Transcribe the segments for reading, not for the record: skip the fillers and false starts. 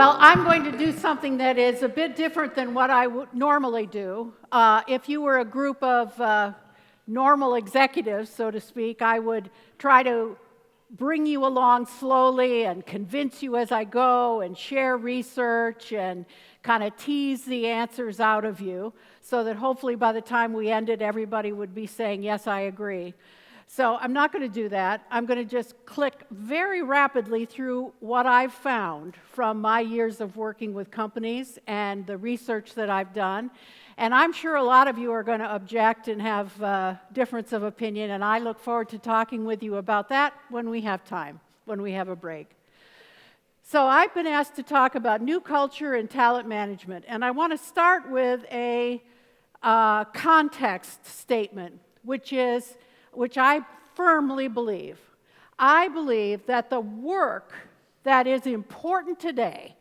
Well, I'm going to do something that is a bit different than what I would normally do. If you were a group of normal executives, so to speak, I would try to bring you along slowly and convince you as I go and share research and kind of tease the answers out of you so that hopefully by the time we ended, everybody would be saying, yes, I agree. So I'm not going to do that. I'm going to just click very rapidly through what I've found from my years of working with companies and the research that I've done. And I'm sure a lot of you are going to object and have difference of opinion, and I look forward to talking with you about that when we have time, when we have a break. So I've been asked to talk about new culture and talent management, and I want to start with a context statement, which I firmly believe. I believe that the work that is important today,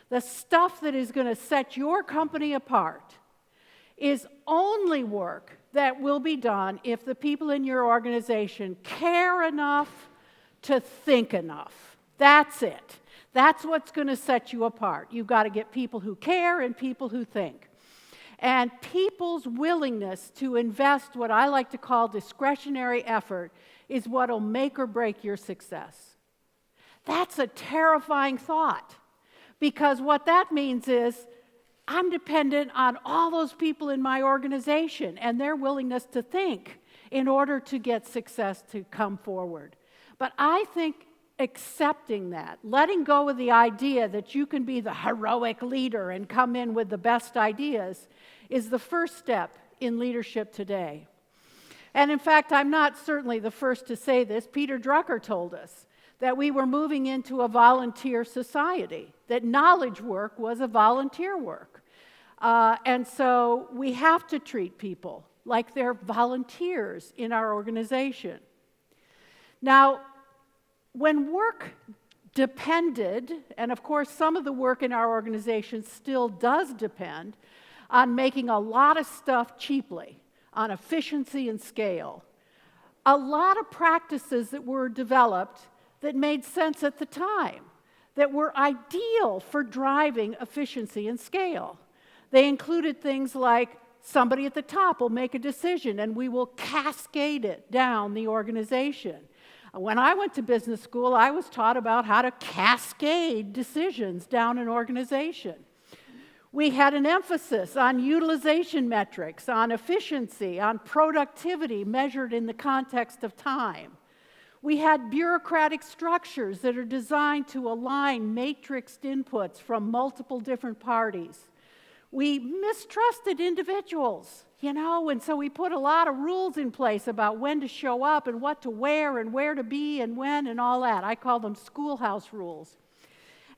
the stuff that is going to set your company apart, is only work that will be done if the people in your organization care enough to think enough. That's it. That's what's going to set you apart. You've got to get people who care and people who think. And people's willingness to invest what I like to call discretionary effort is what will make or break your success. That's a terrifying thought, because what that means is I'm dependent on all those people in my organization and their willingness to think in order to get success to come forward. But I think accepting that, letting go of the idea that you can be the heroic leader and come in with the best ideas, is the first step in leadership today. And in fact, I'm not certainly the first to say this. Peter Drucker told us that we were moving into a volunteer society, that knowledge work was a volunteer work. And so we have to treat people like they're volunteers in our organization. Now, when work depended, and of course some of the work in our organization still does depend on making a lot of stuff cheaply, on efficiency and scale, a lot of practices that were developed that made sense at the time, that were ideal for driving efficiency and scale. They included things like somebody at the top will make a decision and we will cascade it down the organization. When I went to business school, I was taught about how to cascade decisions down an organization. We had an emphasis on utilization metrics, on efficiency, on productivity measured in the context of time. We had bureaucratic structures that are designed to align matrixed inputs from multiple different parties. We mistrusted individuals, and so we put a lot of rules in place about when to show up and what to wear and where to be and when and all that. I call them schoolhouse rules.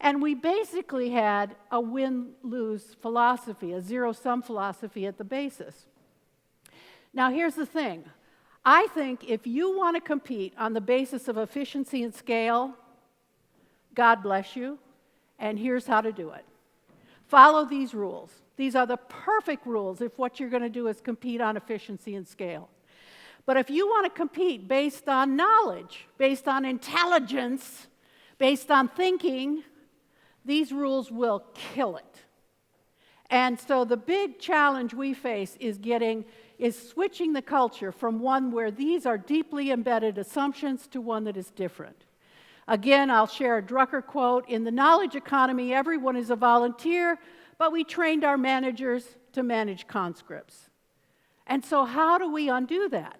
And we basically had a win-lose philosophy, a zero-sum philosophy at the basis. Now, here's the thing. I think if you want to compete on the basis of efficiency and scale, God bless you, and here's how to do it. Follow these rules. These are the perfect rules if what you're going to do is compete on efficiency and scale. But if you want to compete based on knowledge, based on intelligence, based on thinking, these rules will kill it. And so the big challenge we face is switching the culture from one where these are deeply embedded assumptions to one that is different. Again, I'll share a Drucker quote. In the knowledge economy, everyone is a volunteer, but we trained our managers to manage conscripts. And so how do we undo that?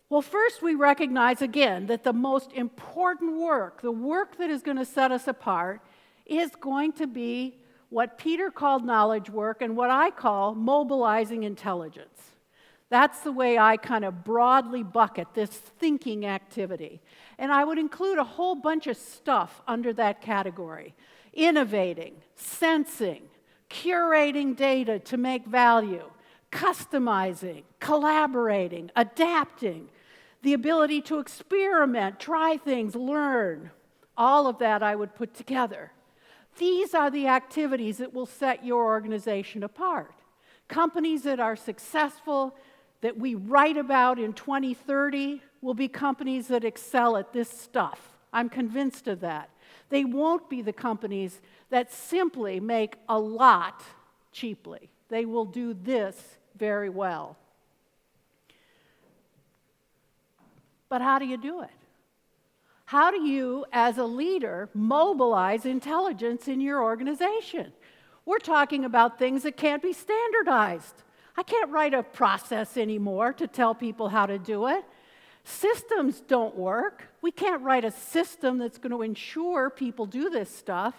Well, first we recognize again that the most important work, the work that is going to set us apart, is going to be what Peter called knowledge work and what I call mobilizing intelligence. That's the way I kind of broadly bucket this thinking activity. And I would include a whole bunch of stuff under that category. Innovating, sensing, curating data to make value, customizing, collaborating, adapting, the ability to experiment, try things, learn. All of that I would put together. These are the activities that will set your organization apart. Companies that are successful, that we write about in 2030, will be companies that excel at this stuff. I'm convinced of that. They won't be the companies that simply make a lot cheaply. They will do this very well. But how do you do it? How do you, as a leader, mobilize intelligence in your organization? We're talking about things that can't be standardized. I can't write a process anymore to tell people how to do it. Systems don't work. We can't write a system that's going to ensure people do this stuff.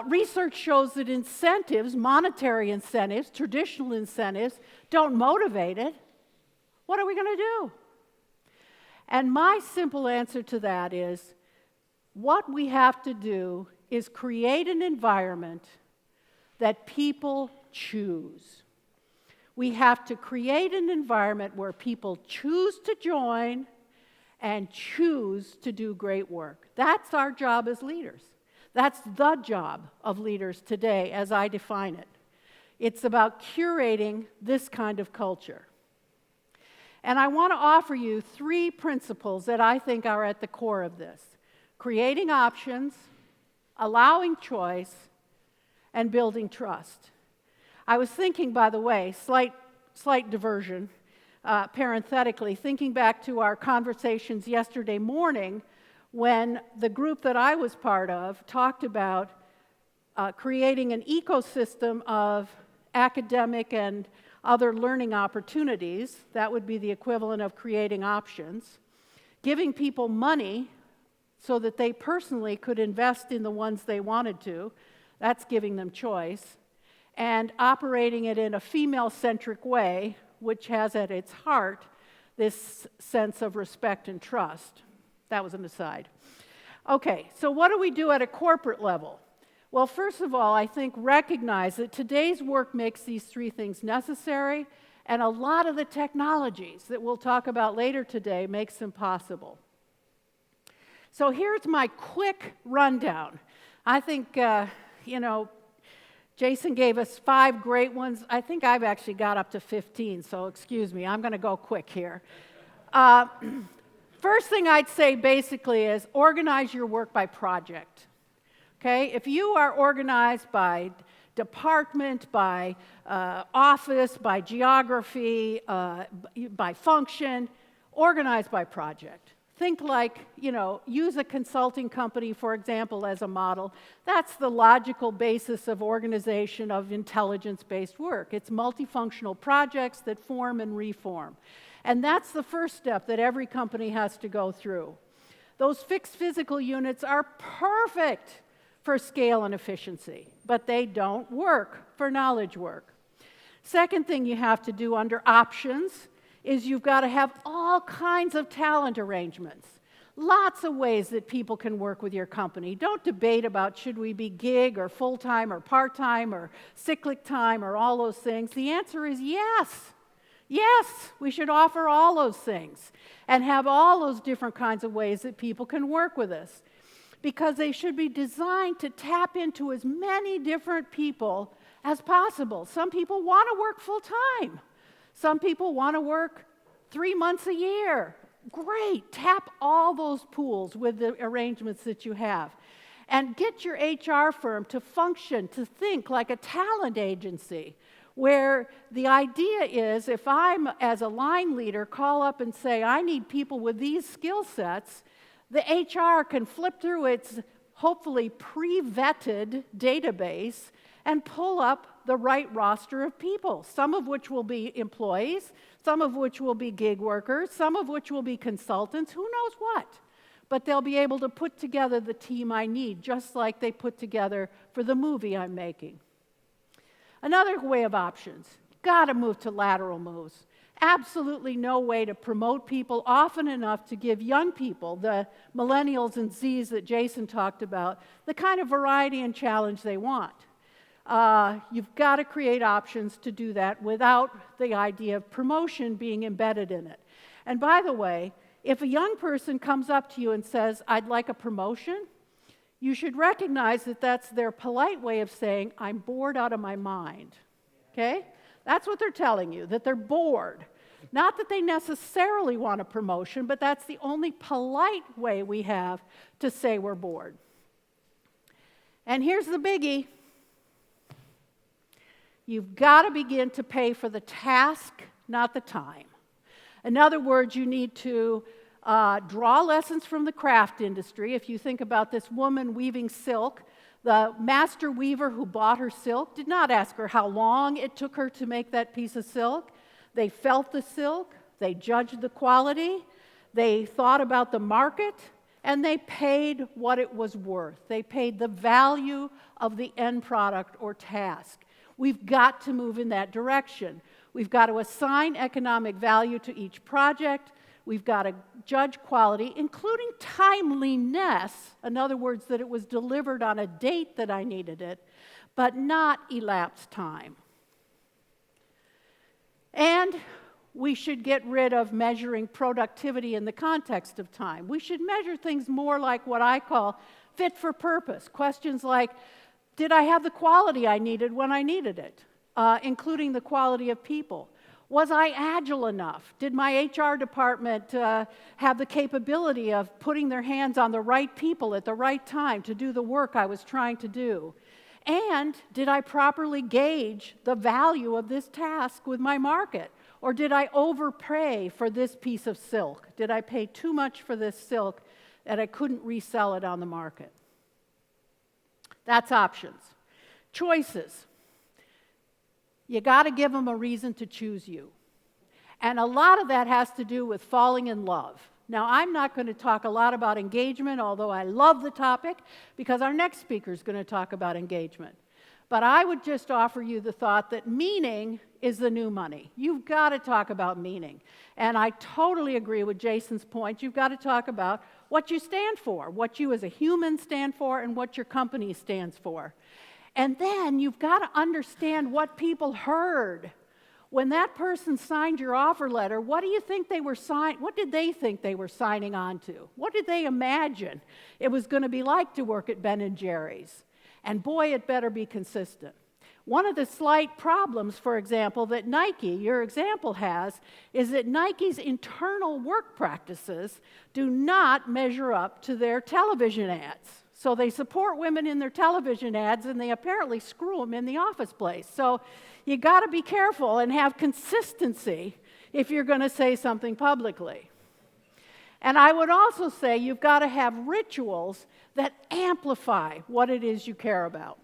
Research shows that incentives, monetary incentives, traditional incentives, don't motivate it. What are we going to do? And my simple answer to that is, what we have to do is create an environment that people choose. We have to create an environment where people choose to join and choose to do great work. That's our job as leaders. That's the job of leaders today, as I define it. It's about curating this kind of culture. And I want to offer you 3 principles that I think are at the core of this: creating options, allowing choice, and building trust. I was thinking, by the way, slight diversion, parenthetically, thinking back to our conversations yesterday morning when the group that I was part of talked about creating an ecosystem of academic and other learning opportunities. That would be the equivalent of creating options. Giving people money so that they personally could invest in the ones they wanted to. That's giving them choice. And operating it in a female-centric way, which has at its heart this sense of respect and trust. That was an aside. Okay, so what do we do at a corporate level? Well, first of all, I think recognize that today's work makes these 3 things necessary, and a lot of the technologies that we'll talk about later today makes them possible. So here's my quick rundown. I think, Jason gave us 5 great ones. I think I've actually got up to 15, so excuse me. I'm going to go quick here. First thing I'd say basically is organize your work by project. Okay? If you are organized by department, by office, by geography, by function, organize by project. Think like, use a consulting company, for example, as a model. That's the logical basis of organization of intelligence-based work. It's multifunctional projects that form and reform. And that's the first step that every company has to go through. Those fixed physical units are perfect for scale and efficiency, but they don't work for knowledge work. Second thing you have to do under options is you've got to have all kinds of talent arrangements. Lots of ways that people can work with your company. Don't debate about should we be gig or full-time or part-time or cyclic time or all those things. The answer is yes. Yes, we should offer all those things and have all those different kinds of ways that people can work with us, because they should be designed to tap into as many different people as possible. Some people want to work full-time. Some people want to work 3 months a year. Great. Tap all those pools with the arrangements that you have. And get your HR firm to function, to think like a talent agency, where the idea is if I'm, as a line leader, call up and say, I need people with these skill sets, the HR can flip through its hopefully pre-vetted database and pull up the right roster of people, some of which will be employees, some of which will be gig workers, some of which will be consultants, who knows what. But they'll be able to put together the team I need, just like they put together for the movie I'm making. Another way of options, got to move to lateral moves. Absolutely no way to promote people often enough to give young people, the millennials and Zs that Jason talked about, the kind of variety and challenge they want. You've got to create options to do that without the idea of promotion being embedded in it. And by the way, if a young person comes up to you and says, I'd like a promotion, you should recognize that that's their polite way of saying, I'm bored out of my mind. Okay? That's what they're telling you, that they're bored. Not that they necessarily want a promotion, but that's the only polite way we have to say we're bored. And here's the biggie. You've got to begin to pay for the task, not the time. In other words, you need to draw lessons from the craft industry. If you think about this woman weaving silk, the master weaver who bought her silk did not ask her how long it took her to make that piece of silk. They felt the silk, they judged the quality, they thought about the market, and they paid what it was worth. They paid the value of the end product or task. We've got to move in that direction. We've got to assign economic value to each project. We've got to judge quality, including timeliness, in other words, that it was delivered on a date that I needed it, but not elapsed time. And we should get rid of measuring productivity in the context of time. We should measure things more like what I call fit for purpose. Questions like, did I have the quality I needed when I needed it, including the quality of people? Was I agile enough? Did my HR department have the capability of putting their hands on the right people at the right time to do the work I was trying to do? And did I properly gauge the value of this task with my market? Or did I overpay for this piece of silk? Did I pay too much for this silk that I couldn't resell it on the market? That's options. Choices. You got to give them a reason to choose you. And a lot of that has to do with falling in love. Now, I'm not going to talk a lot about engagement, although I love the topic, because our next speaker is going to talk about engagement. But I would just offer you the thought that meaning is the new money. You've got to talk about meaning. And I totally agree with Jason's point. You've got to talk about what you stand for, what you as a human stand for, and what your company stands for. And then you've got to understand what people heard. When that person signed your offer letter, what do you think they were what did they think they were signing on to? What did they imagine it was going to be like to work at Ben & Jerry's? And boy, it better be consistent. One of the slight problems, for example, that Nike, your example, has, is that Nike's internal work practices do not measure up to their television ads. So they support women in their television ads, and they apparently screw them in the office place. So you got to be careful and have consistency if you're going to say something publicly. And I would also say you've got to have rituals that amplify what it is you care about.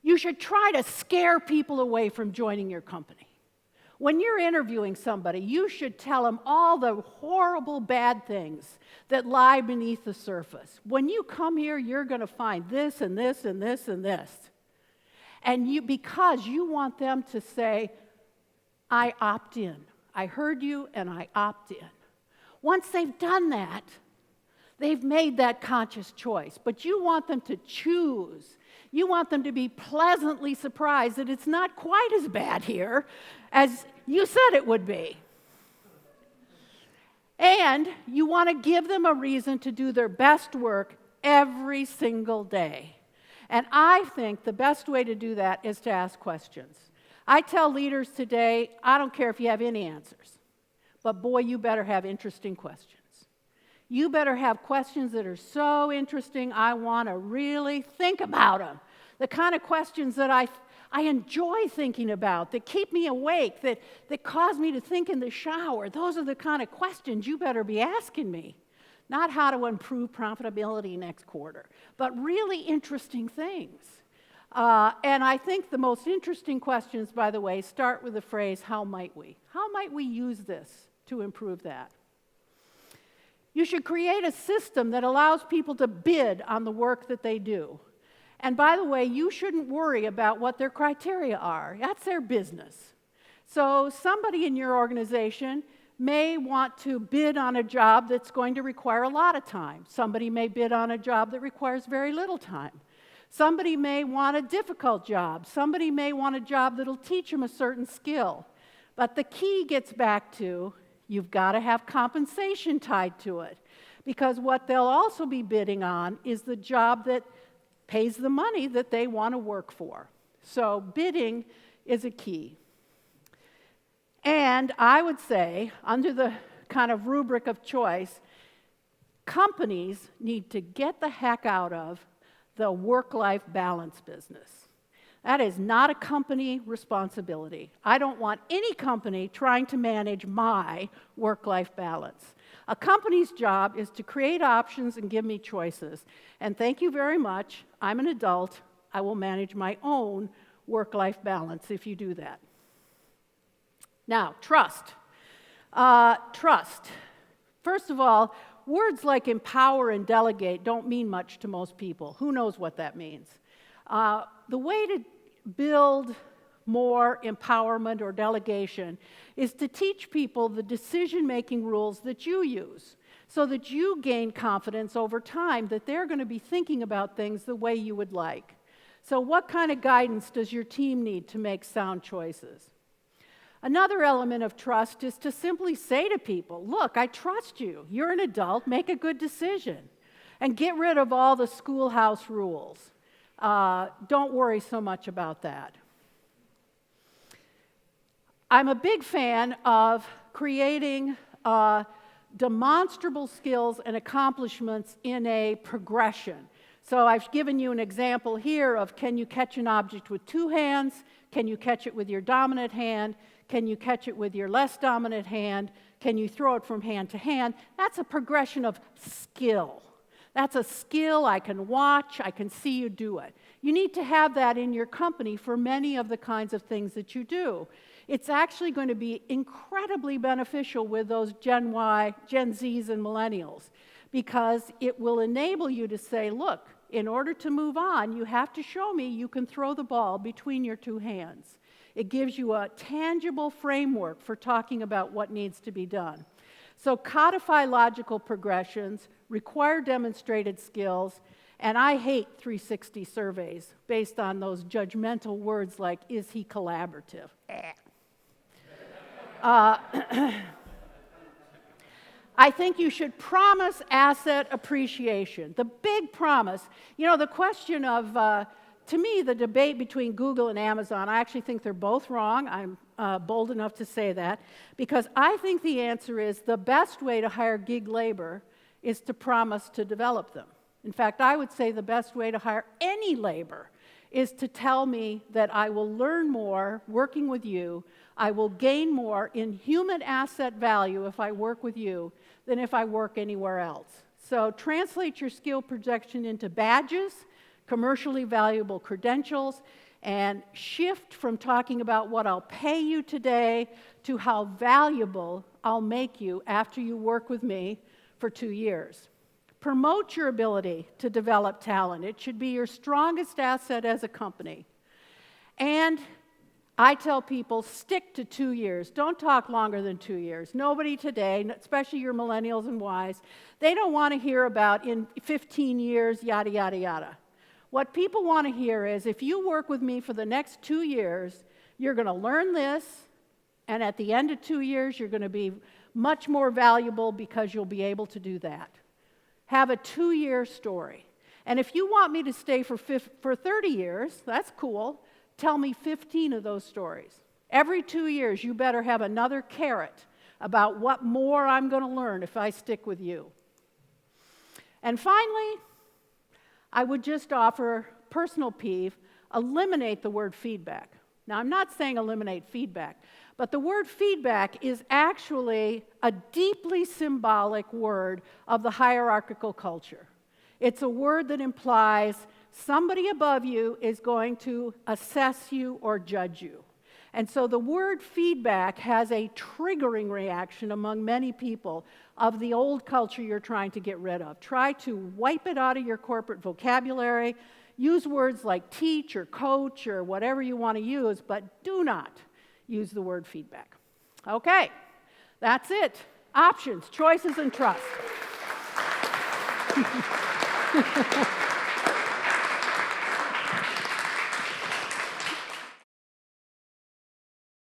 You should try to scare people away from joining your company. When you're interviewing somebody, you should tell them all the horrible bad things that lie beneath the surface. When you come here, you're going to find this and this and this and this. And because you want them to say, I opt in. I heard you and I opt in. Once they've done that, they've made that conscious choice. But you want them to choose. You want them to be pleasantly surprised that it's not quite as bad here as you said it would be. And you want to give them a reason to do their best work every single day. And I think the best way to do that is to ask questions. I tell leaders today, I don't care if you have any answers, but boy, you better have interesting questions. You better have questions that are so interesting, I want to really think about them. The kind of questions that I enjoy thinking about, that keep me awake, that cause me to think in the shower. Those are the kind of questions you better be asking me. Not how to improve profitability next quarter, but really interesting things. And I think the most interesting questions, by the way, start with the phrase, how might we? How might we use this to improve that? You should create a system that allows people to bid on the work that they do. And by the way, you shouldn't worry about what their criteria are. That's their business. So somebody in your organization may want to bid on a job that's going to require a lot of time. Somebody may bid on a job that requires very little time. Somebody may want a difficult job. Somebody may want a job that'll teach them a certain skill. But the key gets back to you've got to have compensation tied to it. Because what they'll also be bidding on is the job that pays the money that they want to work for. So bidding is a key. And I would say, under the kind of rubric of choice, companies need to get the heck out of the work-life balance business. That is not a company responsibility. I don't want any company trying to manage my work-life balance. A company's job is to create options and give me choices. And thank you very much. I'm an adult. I will manage my own work-life balance if you do that. Now, trust. Trust. First of all, words like empower and delegate don't mean much to most people. Who knows what that means? The way to build more empowerment or delegation is to teach people the decision-making rules that you use so that you gain confidence over time that they're going to be thinking about things the way you would like. So what kind of guidance does your team need to make sound choices? Another element of trust is to simply say to people, look, I trust you. You're an adult. Make a good decision. And get rid of all the schoolhouse rules. Don't worry so much about that. I'm a big fan of creating demonstrable skills and accomplishments in a progression. So I've given you an example here of can you catch an object with two hands? Can you catch it with your dominant hand? Can you catch it with your less dominant hand? Can you throw it from hand to hand? That's a progression of skill. That's a skill I can watch, I can see you do it. You need to have that in your company for many of the kinds of things that you do. It's actually going to be incredibly beneficial with those Gen Y, Gen Zs, and millennials because it will enable you to say, look, in order to move on, you have to show me you can throw the ball between your two hands. It gives you a tangible framework for talking about what needs to be done. So codify logical progressions, require demonstrated skills, and I hate 360 surveys based on those judgmental words like, is he collaborative? I think you should promise asset appreciation. The big promise, the question of, to me, the debate between Google and Amazon, I actually think they're both wrong. I'm bold enough to say that, because I think the answer is the best way to hire gig labor is to promise to develop them. In fact, I would say the best way to hire any labor is to tell me that I will learn more working with you, I will gain more in human asset value if I work with you than if I work anywhere else. So translate your skill projection into badges, commercially valuable credentials, and shift from talking about what I'll pay you today to how valuable I'll make you after you work with me for 2 years. Promote your ability to develop talent. It should be your strongest asset as a company. And I tell people, stick to 2 years. Don't talk longer than 2 years. Nobody today, especially your millennials and Ys, they don't want to hear about in 15 years, yada, yada, yada. What people want to hear is, if you work with me for the next 2 years, you're going to learn this, and at the end of 2 years, you're going to be much more valuable because you'll be able to do that. Have a 2-year story. And if you want me to stay for 30 years, that's cool. Tell me 15 of those stories. Every 2 years, you better have another carrot about what more I'm going to learn if I stick with you. And finally, I would just offer personal peeve, eliminate the word feedback. Now, I'm not saying eliminate feedback, but the word feedback is actually a deeply symbolic word of the hierarchical culture. It's a word that implies somebody above you is going to assess you or judge you. And so the word feedback has a triggering reaction among many people of the old culture you're trying to get rid of. Try to wipe it out of your corporate vocabulary. Use words like teach or coach or whatever you want to use, but do not use the word feedback. Okay, that's it. Options, choices, and trust.